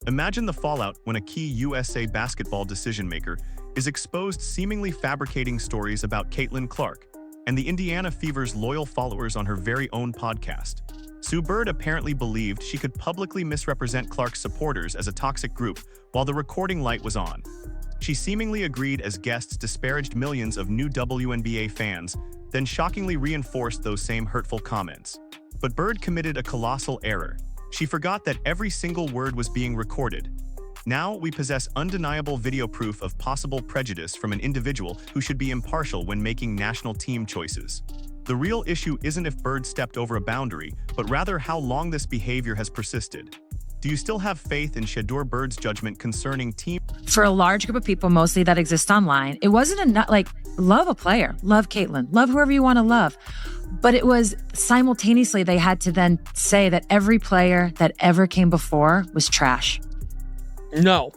Imagine the fallout when a key USA basketball decision-maker is exposed seemingly fabricating stories about Caitlin Clark and the Indiana Fever's loyal followers on her very own podcast. Sue Bird apparently believed she could publicly misrepresent Clark's supporters as a toxic group while the recording light was on. She seemingly agreed as guests disparaged millions of new WNBA fans, then shockingly reinforced those same hurtful comments. But Bird committed a colossal error. She forgot that every single word was being recorded. Now we possess undeniable video proof of possible prejudice from an individual who should be impartial when making national team choices. The real issue isn't if Bird stepped over a boundary, but rather how long this behavior has persisted. Do you still have faith in Shedeur Bird's judgment concerning team? For a large group of people, mostly that exist online, it wasn't enough, love a player, love Caitlin, love whoever you want to love. But it was simultaneously, they had to then say that every player that ever came before was trash. No.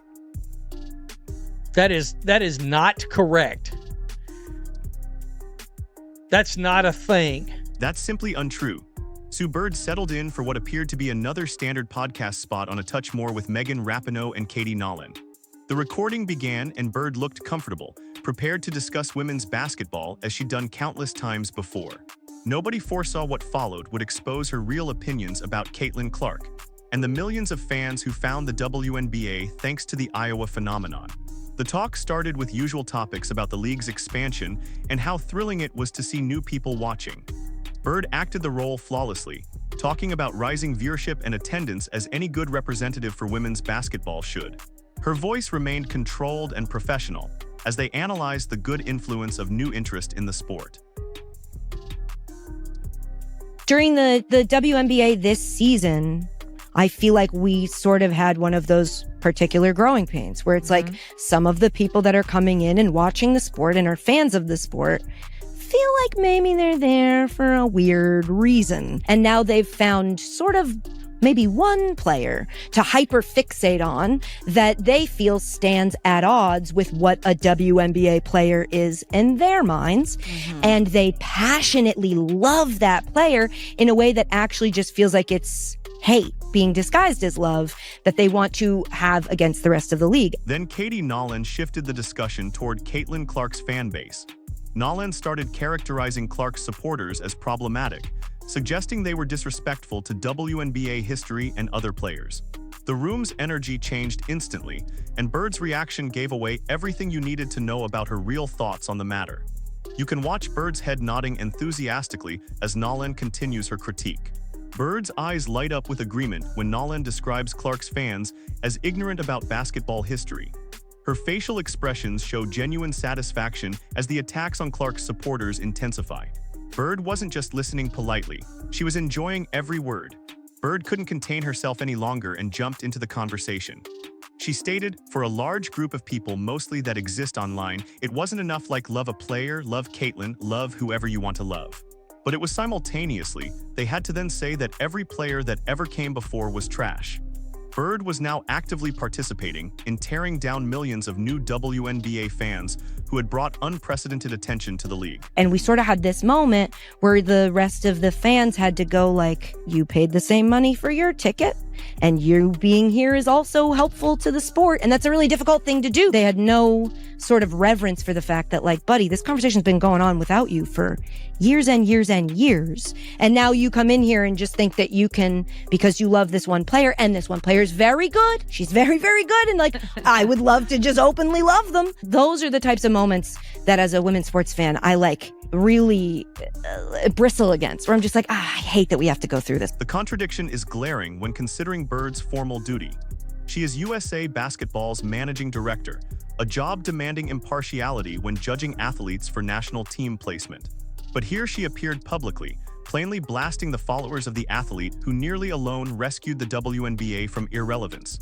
That is not correct. That's not a thing. That's simply untrue. Sue Bird settled in for what appeared to be another standard podcast spot on A Touch More with Megan Rapinoe and Katie Nolan. The recording began and Bird looked comfortable, prepared to discuss women's basketball as she'd done countless times before. Nobody foresaw what followed would expose her real opinions about Caitlin Clark and the millions of fans who found the WNBA thanks to the Iowa phenomenon. The talk started with usual topics about the league's expansion and how thrilling it was to see new people watching. Bird acted the role flawlessly, talking about rising viewership and attendance as any good representative for women's basketball should. Her voice remained controlled and professional as they analyzed the good influence of new interest in the sport. During the WNBA this season, I feel like we sort of had one of those particular growing pains where it's like some of the people that are coming in and watching the sport and are fans of the sport feel like maybe they're there for a weird reason. And now they've found sort of maybe one player to hyperfixate on that they feel stands at odds with what a WNBA player is in their minds. And they passionately love that player in a way that actually just feels like it's hate being disguised as love that they want to have against the rest of the league. Then Katie Nolan shifted the discussion toward Caitlin Clark's fan base. Nolan started characterizing Clark's supporters as problematic, suggesting they were disrespectful to WNBA history and other players. The room's energy changed instantly, and Bird's reaction gave away everything you needed to know about her real thoughts on the matter. You can watch Bird's head nodding enthusiastically as Nolan continues her critique. Bird's eyes light up with agreement when Nolan describes Clark's fans as ignorant about basketball history. Her facial expressions show genuine satisfaction as the attacks on Clark's supporters intensify. Bird wasn't just listening politely, she was enjoying every word. Bird couldn't contain herself any longer and jumped into the conversation. She stated, for a large group of people mostly that exist online, it wasn't enough like love a player, love Caitlin, love whoever you want to love. But it was simultaneously, they had to then say that every player that ever came before was trash. Bird was now actively participating in tearing down millions of new WNBA fans who had brought unprecedented attention to the league. And we sort of had this moment where the rest of the fans had to go like, you paid the same money for your ticket, and you being here is also helpful to the sport. And that's a really difficult thing to do. They had no sort of reverence for the fact that, like, buddy, this conversation's been going on without you for years and years and years. And now you come in here and just think that you can, because you love this one player, and this one player is very good. She's very, very good. And like, I would love to just openly love them. Those are the types of moments that as a women's sports fan, I like really bristle against, where I'm just like, I hate that we have to go through this. The contradiction is glaring when considering Bird's formal duty. She is USA Basketball's managing director, a job demanding impartiality when judging athletes for national team placement. But here she appeared publicly, plainly blasting the followers of the athlete who nearly alone rescued the WNBA from irrelevance.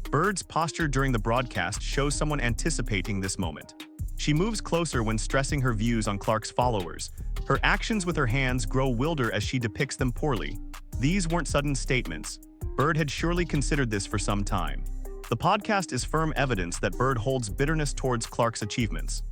Bird's posture during the broadcast shows someone anticipating this moment. She moves closer when stressing her views on Clark's followers. Her actions with her hands grow wilder as she depicts them poorly. These weren't sudden statements. Bird had surely considered this for some time. The podcast is firm evidence that Bird holds bitterness towards Clark's achievements.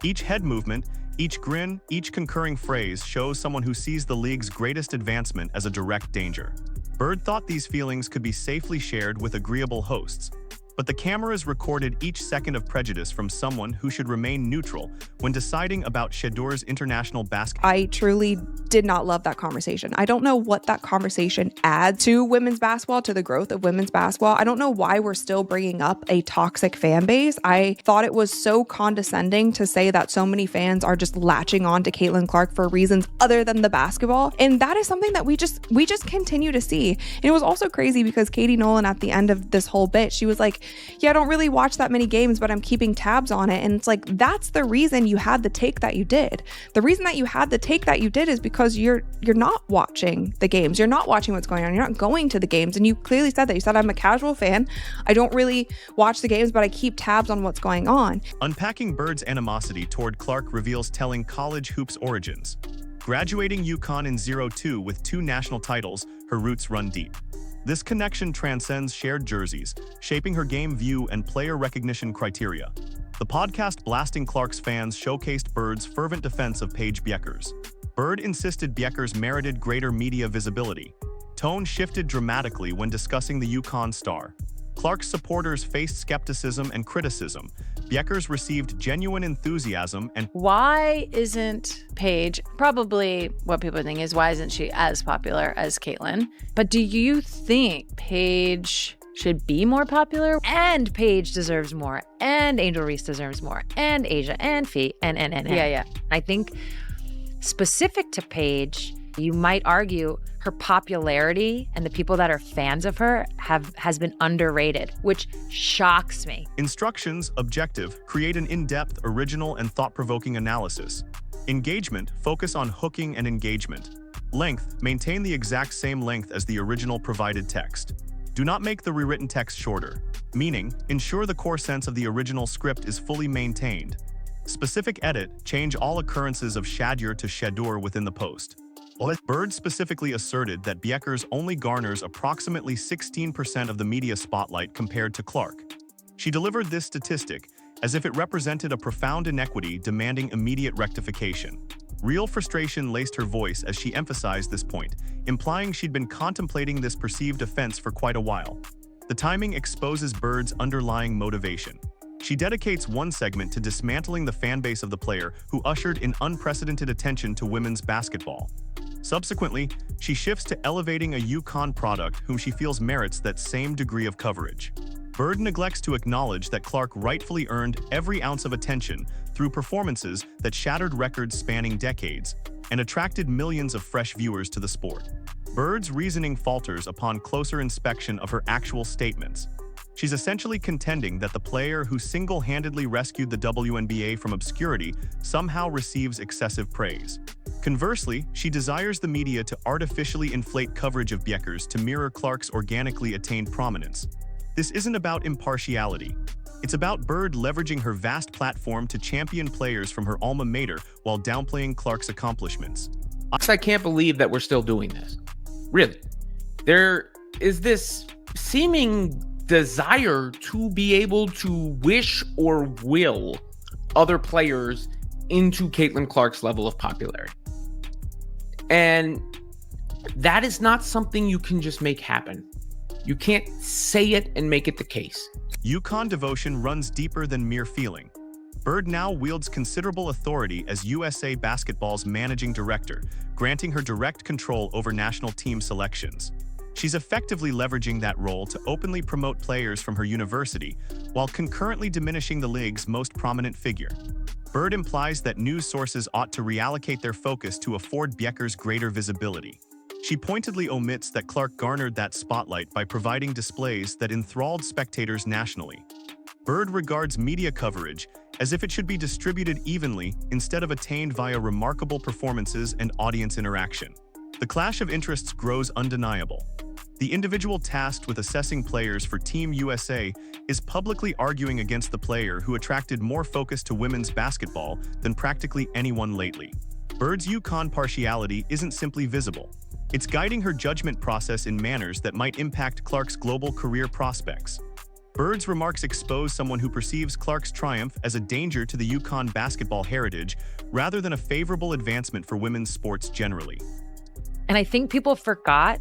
Each head movement, each grin, each concurring phrase shows someone who sees the league's greatest advancement as a direct danger. Bird thought these feelings could be safely shared with agreeable hosts, But the cameras recorded each second of prejudice from someone who should remain neutral when deciding about Shedur's international basketball. I truly did not love that conversation. I don't know what that conversation adds to women's basketball, to the growth of women's basketball. I don't know why we're still bringing up a toxic fan base. I thought it was so condescending to say that so many fans are just latching on to Caitlin Clark for reasons other than the basketball. And that is something that we just continue to see. And it was also crazy because Katie Nolan at the end of this whole bit, she was like, yeah, I don't really watch that many games, but I'm keeping tabs on it. And it's like, that's the reason you had the take that you did. The reason that you had the take that you did is because you're not watching the games. You're not watching what's going on. You're not going to the games. And you clearly said that. You said, I'm a casual fan. I don't really watch the games, but I keep tabs on what's going on. Unpacking Bird's animosity toward Clark reveals telling college hoops origins. Graduating UConn in 02 with 2 national titles, her roots run deep. This connection transcends shared jerseys, shaping her game view and player recognition criteria. The podcast Blasting Clark's fans showcased Bird's fervent defense of Paige Bueckers. Bird insisted Bueckers merited greater media visibility. Tone shifted dramatically when discussing the UConn star. Clark's supporters faced skepticism and criticism. Bueckers received genuine enthusiasm and why isn't Paige, probably what people think is, why isn't she as popular as Caitlin? But do you think Paige should be more popular? And Paige deserves more, and Angel Reese deserves more, and Asia, and Fee, and. Yeah. I think specific to Paige, you might argue her popularity and the people that are fans of her has been underrated, which shocks me. Instructions, objective, create an in-depth, original, and thought-provoking analysis. Engagement, focus on hooking and engagement. Length, maintain the exact same length as the original provided text. Do not make the rewritten text shorter. Meaning, ensure the core sense of the original script is fully maintained. Specific edit, change all occurrences of Shadur to Shedur within the post. Bird specifically asserted that Bueckers only garners approximately 16% of the media spotlight compared to Clark. She delivered this statistic as if it represented a profound inequity demanding immediate rectification. Real frustration laced her voice as she emphasized this point, implying she'd been contemplating this perceived offense for quite a while. The timing exposes Bird's underlying motivation. She dedicates one segment to dismantling the fanbase of the player who ushered in unprecedented attention to women's basketball. Subsequently, she shifts to elevating a UConn product whom she feels merits that same degree of coverage. Bird neglects to acknowledge that Clark rightfully earned every ounce of attention through performances that shattered records spanning decades and attracted millions of fresh viewers to the sport. Bird's reasoning falters upon closer inspection of her actual statements. She's essentially contending that the player who single-handedly rescued the WNBA from obscurity somehow receives excessive praise. Conversely, she desires the media to artificially inflate coverage of Bueckers to mirror Clark's organically attained prominence. This isn't about impartiality. It's about Bird leveraging her vast platform to champion players from her alma mater while downplaying Clark's accomplishments. I can't believe that we're still doing this. Really. There is this seeming desire to be able to wish or will other players into Caitlin Clark's level of popularity. And that is not something you can just make happen. You can't say it and make it the case. UConn devotion runs deeper than mere feeling. Bird now wields considerable authority as USA Basketball's managing director, granting her direct control over national team selections. She's effectively leveraging that role to openly promote players from her university, while concurrently diminishing the league's most prominent figure. Bird implies that news sources ought to reallocate their focus to afford Bueckers greater visibility. She pointedly omits that Clark garnered that spotlight by providing displays that enthralled spectators nationally. Bird regards media coverage as if it should be distributed evenly instead of attained via remarkable performances and audience interaction. The clash of interests grows undeniable. The individual tasked with assessing players for Team USA is publicly arguing against the player who attracted more focus to women's basketball than practically anyone lately. Bird's UConn partiality isn't simply visible. It's guiding her judgment process in manners that might impact Clark's global career prospects. Bird's remarks expose someone who perceives Clark's triumph as a danger to the UConn basketball heritage rather than a favorable advancement for women's sports generally. And I think people forgot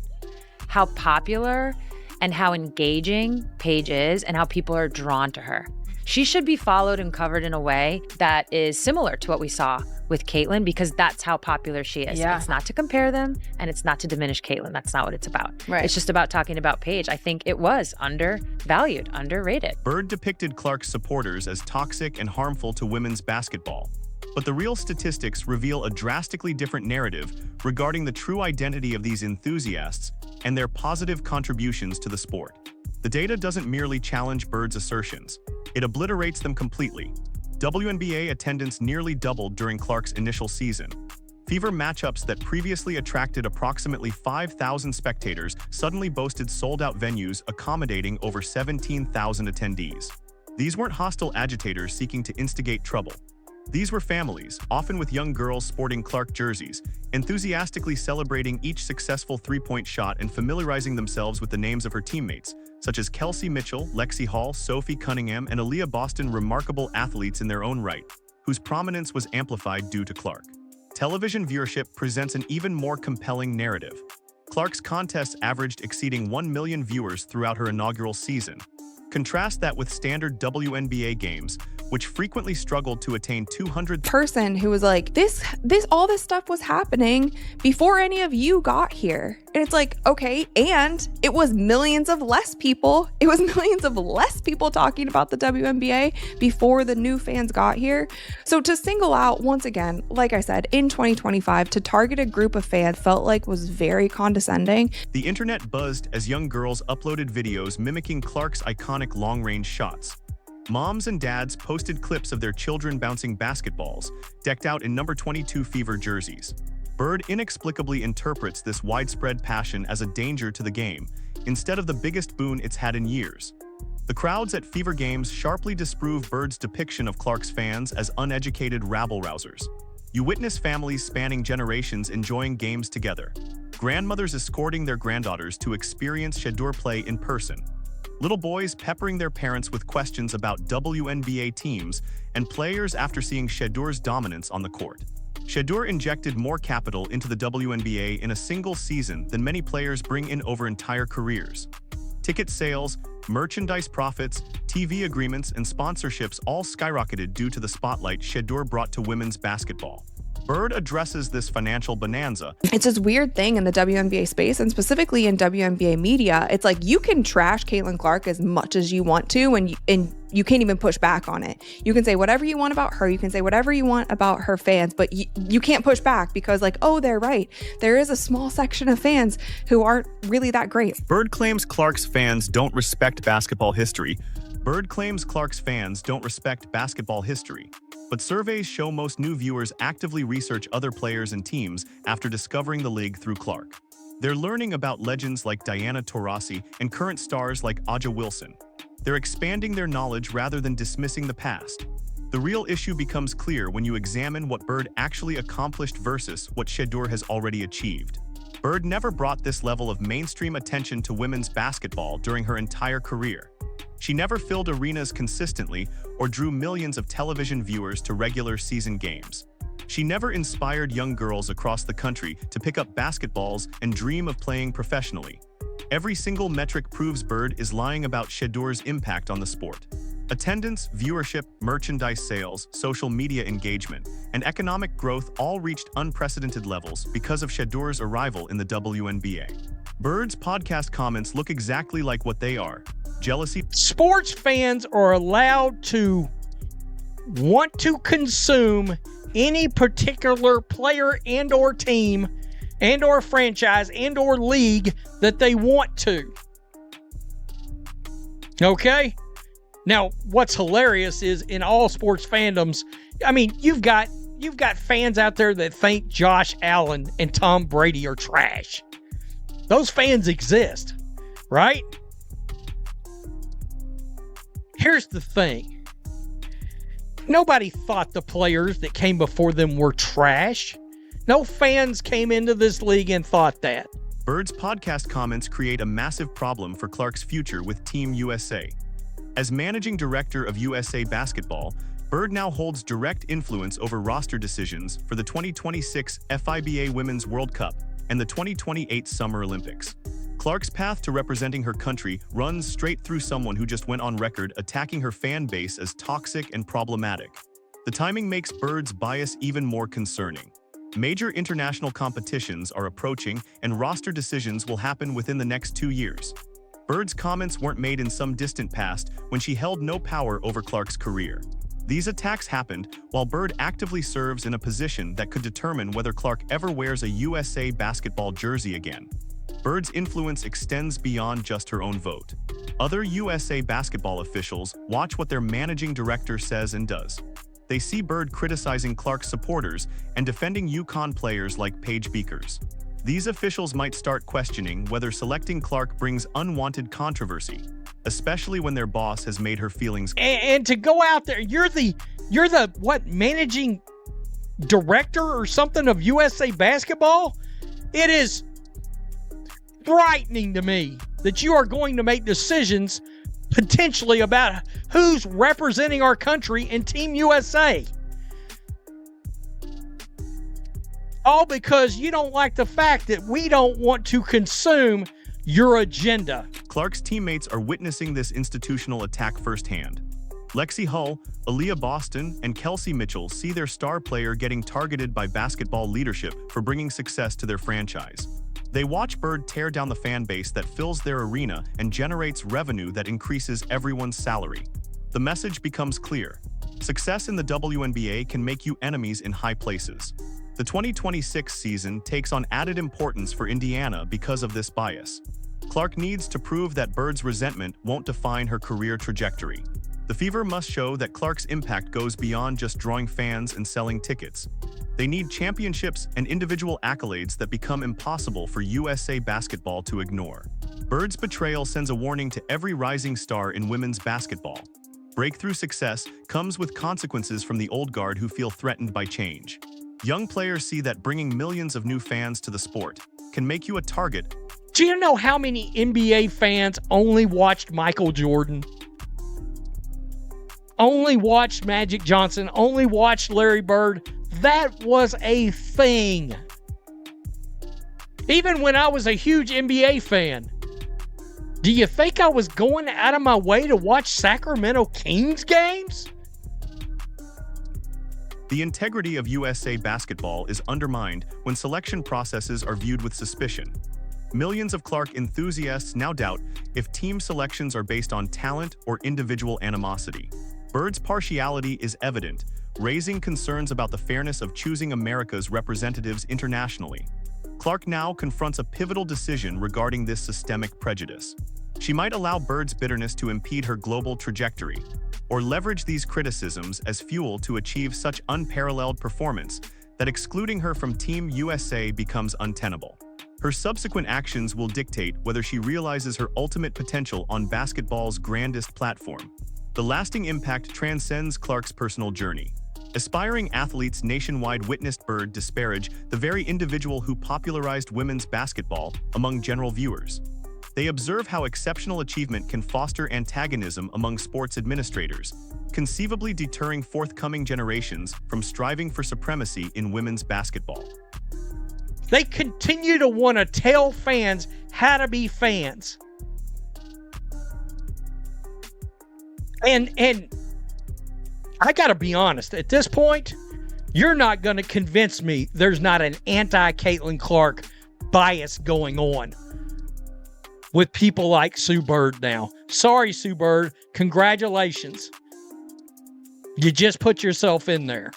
how popular and how engaging Paige is and how people are drawn to her. She should be followed and covered in a way that is similar to what we saw with Caitlyn, because that's how popular she is. Yeah. It's not to compare them, and it's not to diminish Caitlyn. That's not what it's about. Right. It's just about talking about Paige. I think it was undervalued, underrated. Bird depicted Clark's supporters as toxic and harmful to women's basketball. But the real statistics reveal a drastically different narrative regarding the true identity of these enthusiasts and their positive contributions to the sport. The data doesn't merely challenge Bird's assertions. It obliterates them completely. WNBA attendance nearly doubled during Clark's initial season. Fever matchups that previously attracted approximately 5,000 spectators suddenly boasted sold-out venues accommodating over 17,000 attendees. These weren't hostile agitators seeking to instigate trouble. These were families, often with young girls sporting Clark jerseys, enthusiastically celebrating each successful three-point shot and familiarizing themselves with the names of her teammates, such as Kelsey Mitchell, Lexi Hall, Sophie Cunningham, and Aaliyah Boston, remarkable athletes in their own right, whose prominence was amplified due to Clark. Television viewership presents an even more compelling narrative. Clark's contests averaged exceeding 1 million viewers throughout her inaugural season. Contrast that with standard WNBA games, which frequently struggled to attain 200. Person who was like, all this stuff was happening before any of you got here. And it's like, okay, and it was millions of less people. It was millions of less people talking about the WNBA before the new fans got here. So to single out, once again, like I said, in 2025, to target a group of fans felt like was very condescending. The internet buzzed as young girls uploaded videos mimicking Clark's iconic long-range shots. Moms and dads posted clips of their children bouncing basketballs, decked out in number 22 Fever jerseys. Bird inexplicably interprets this widespread passion as a danger to the game, instead of the biggest boon it's had in years. The crowds at Fever games sharply disprove Bird's depiction of Clark's fans as uneducated rabble-rousers. You witness families spanning generations enjoying games together, grandmothers escorting their granddaughters to experience Shedeur play in person, little boys peppering their parents with questions about WNBA teams, and players after seeing Shedeur's dominance on the court. Shedeur injected more capital into the WNBA in a single season than many players bring in over entire careers. Ticket sales, merchandise profits, TV agreements, and sponsorships all skyrocketed due to the spotlight Shedeur brought to women's basketball. Bird addresses this financial bonanza. It's this weird thing in the WNBA space, and specifically in WNBA media. It's like you can trash Caitlin Clark as much as you want to, and you can't even push back on it. You can say whatever you want about her. You can say whatever you want about her fans, but you can't push back because, like, oh, they're right. There is a small section of fans who aren't really that great. Bird claims Clark's fans don't respect basketball history. But surveys show most new viewers actively research other players and teams after discovering the league through Clark. They're learning about legends like Diana Taurasi and current stars like Aja Wilson. They're expanding their knowledge rather than dismissing the past. The real issue becomes clear when you examine what Bird actually accomplished versus what Shedeur has already achieved. Bird never brought this level of mainstream attention to women's basketball during her entire career. She never filled arenas consistently or drew millions of television viewers to regular season games. She never inspired young girls across the country to pick up basketballs and dream of playing professionally. Every single metric proves Bird is lying about Shedeur's impact on the sport. Attendance, viewership, merchandise sales, social media engagement, and economic growth all reached unprecedented levels because of Shedeur's arrival in the WNBA. Bird's podcast comments look exactly like what they are: jealousy. Sports fans are allowed to want to consume any particular player and or team and or franchise and or league that they want to. Okay? Now, what's hilarious is in all sports fandoms, I mean, you've got fans out there that think Josh Allen and Tom Brady are trash. Those fans exist, right? Here's the thing. Nobody thought the players that came before them were trash. No fans came into this league and thought that. Bird's podcast comments create a massive problem for Clark's future with Team USA. As managing director of USA Basketball, Bird now holds direct influence over roster decisions for the 2026 FIBA Women's World Cup and the 2028 Summer Olympics. Clark's path to representing her country runs straight through someone who just went on record attacking her fan base as toxic and problematic. The timing makes Bird's bias even more concerning. Major international competitions are approaching, and roster decisions will happen within the next 2 years. Bird's comments weren't made in some distant past when she held no power over Clark's career. These attacks happened while Bird actively serves in a position that could determine whether Clark ever wears a USA basketball jersey again. Bird's influence extends beyond just her own vote. Other USA basketball officials watch what their managing director says and does. They see Bird criticizing Clark's supporters and defending UConn players like Paige Beakers. These officials might start questioning whether selecting Clark brings unwanted controversy, especially when their boss has made her feelings. And to go out there, you're the what, managing director or something of USA basketball? It is frightening to me that you are going to make decisions potentially about who's representing our country in Team USA. All because you don't like the fact that we don't want to consume your agenda. Clark's teammates are witnessing this institutional attack firsthand. Lexi Hull, Aaliyah Boston, and Kelsey Mitchell see their star player getting targeted by basketball leadership for bringing success to their franchise. They watch Bird tear down the fan base that fills their arena and generates revenue that increases everyone's salary. The message becomes clear. Success in the WNBA can make you enemies in high places. The 2026 season takes on added importance for Indiana because of this bias. Clark needs to prove that Bird's resentment won't define her career trajectory. The Fever must show that Clark's impact goes beyond just drawing fans and selling tickets. They need championships and individual accolades that become impossible for USA basketball to ignore. Bird's betrayal sends a warning to every rising star in women's basketball. Breakthrough success comes with consequences from the old guard who feel threatened by change. Young players see that bringing millions of new fans to the sport can make you a target. Do you know how many NBA fans only watched Michael Jordan? Only watched Magic Johnson, only watched Larry Bird? That was a thing. Even when I was a huge NBA fan, do you think I was going out of my way to watch Sacramento Kings games? The integrity of USA basketball is undermined when selection processes are viewed with suspicion. Millions of Clark enthusiasts now doubt if team selections are based on talent or individual animosity. Bird's partiality is evident, raising concerns about the fairness of choosing America's representatives internationally. Clark now confronts a pivotal decision regarding this systemic prejudice. She might allow Bird's bitterness to impede her global trajectory, or leverage these criticisms as fuel to achieve such unparalleled performance that excluding her from Team USA becomes untenable. Her subsequent actions will dictate whether she realizes her ultimate potential on basketball's grandest platform. The lasting impact transcends Clark's personal journey. Aspiring athletes nationwide witnessed Bird disparage the very individual who popularized women's basketball among general viewers. They observe how exceptional achievement can foster antagonism among sports administrators, conceivably deterring forthcoming generations from striving for supremacy in women's basketball. They continue to want to tell fans how to be fans. And I got to be honest, at this point, you're not going to convince me there's not an anti-Caitlin Clark bias going on with people like Sue Bird now. Sorry, Sue Bird. Congratulations. You just put yourself in there.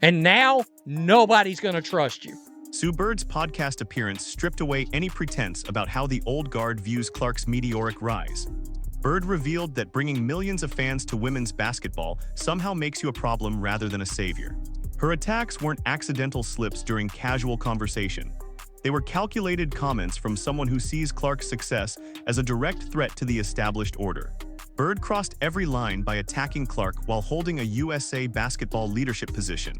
And now, nobody's going to trust you. Sue Bird's podcast appearance stripped away any pretense about how the old guard views Clark's meteoric rise. Bird revealed that bringing millions of fans to women's basketball somehow makes you a problem rather than a savior. Her attacks weren't accidental slips during casual conversation. They were calculated comments from someone who sees Clark's success as a direct threat to the established order. Bird crossed every line by attacking Clark while holding a USA basketball leadership position.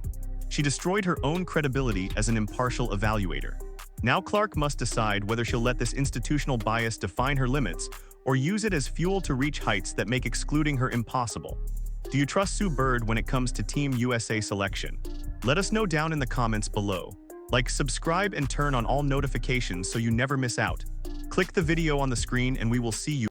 She destroyed her own credibility as an impartial evaluator. Now Clark must decide whether she'll let this institutional bias define her limits or use it as fuel to reach heights that make excluding her impossible. Do you trust Sue Bird when it comes to Team USA selection? Let us know down in the comments below. Like, subscribe, and turn on all notifications so you never miss out. Click the video on the screen and we will see you.